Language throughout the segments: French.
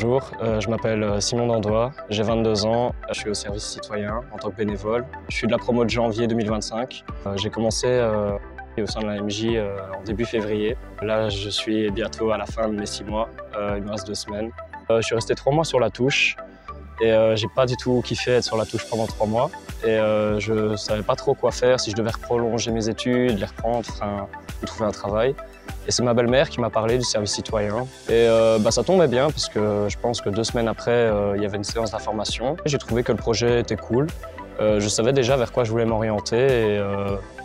bonjour, je m'appelle Simon Dandois, j'ai 22 ans, je suis au service citoyen en tant que bénévole. Je suis de la promo de janvier 2025. J'ai commencé au sein de la MJ en début février. Là, je suis bientôt à la fin de mes 6 mois, il me reste 2 semaines. Je suis resté 3 mois sur la touche et j'ai pas du tout kiffé être sur la touche pendant 3 mois. Et je savais pas trop quoi faire, si je devais prolonger mes études, les reprendre, ou trouver un travail. Et c'est ma belle-mère qui m'a parlé du service citoyen. Et ça tombait bien parce que je pense que 2 semaines après, il y avait une séance d'information. J'ai trouvé que le projet était cool. Je savais déjà vers quoi je voulais m'orienter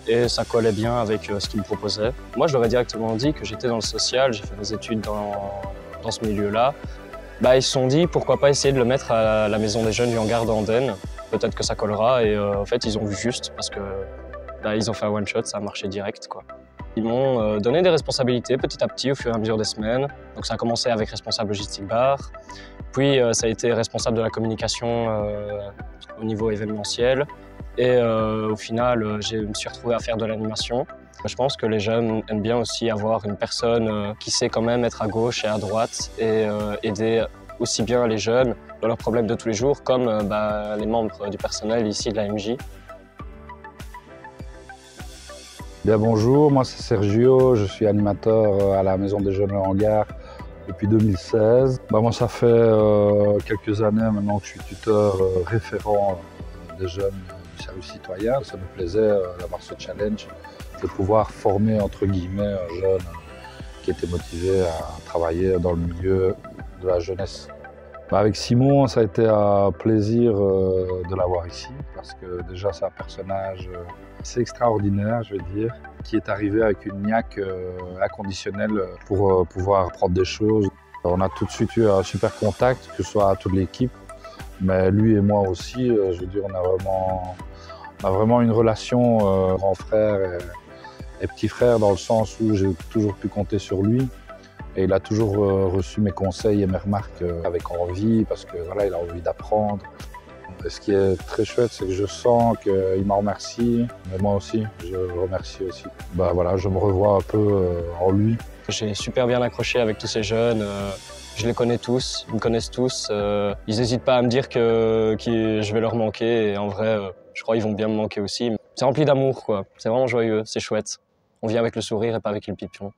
et ça collait bien avec ce qu'ils me proposaient. Moi, je leur ai directement dit que j'étais dans le social, j'ai fait mes études dans ce milieu-là. Ils se sont dit pourquoi pas essayer de le mettre à la maison des jeunes du hangar d'Andenne. Peut-être que ça collera et en fait, ils ont vu juste parce que ils ont fait un one-shot, ça a marché direct, quoi. Ils m'ont donné des responsabilités petit à petit au fur et à mesure des semaines. Donc ça a commencé avec responsable logistique bar, puis ça a été responsable de la communication au niveau événementiel. Et au final, je me suis retrouvé à faire de l'animation. Je pense que les jeunes aiment bien aussi avoir une personne qui sait quand même être à gauche et à droite et aider aussi bien les jeunes dans leurs problèmes de tous les jours comme les membres du personnel ici de la MJ. Bien, bonjour, moi c'est Sergio, je suis animateur à la Maison des Jeunes Le Hangar depuis 2016. Moi ça fait quelques années maintenant que je suis tuteur référent des jeunes du service citoyen. Ça me plaisait d'avoir ce challenge de pouvoir former entre guillemets un jeune qui était motivé à travailler dans le milieu de la jeunesse. Avec Simon, ça a été un plaisir de l'avoir ici parce que déjà c'est un personnage assez extraordinaire, je vais dire, qui est arrivé avec une niaque inconditionnelle pour pouvoir apprendre des choses. On a tout de suite eu un super contact, que ce soit à toute l'équipe, mais lui et moi aussi, je veux dire, on a vraiment une relation grand frère et petit frère dans le sens où j'ai toujours pu compter sur lui. Et il a toujours reçu mes conseils et mes remarques avec envie, parce que voilà, il a envie d'apprendre. Et ce qui est très chouette, c'est que je sens qu'il m'en remercie, mais moi aussi, je le remercie aussi. Voilà, je me revois un peu en lui. J'ai super bien accroché avec tous ces jeunes. Je les connais tous, ils me connaissent tous. Ils n'hésitent pas à me dire que je vais leur manquer. Et en vrai, je crois qu'ils vont bien me manquer aussi. C'est rempli d'amour, quoi. C'est vraiment joyeux, c'est chouette. On vient avec le sourire et pas avec le pipion.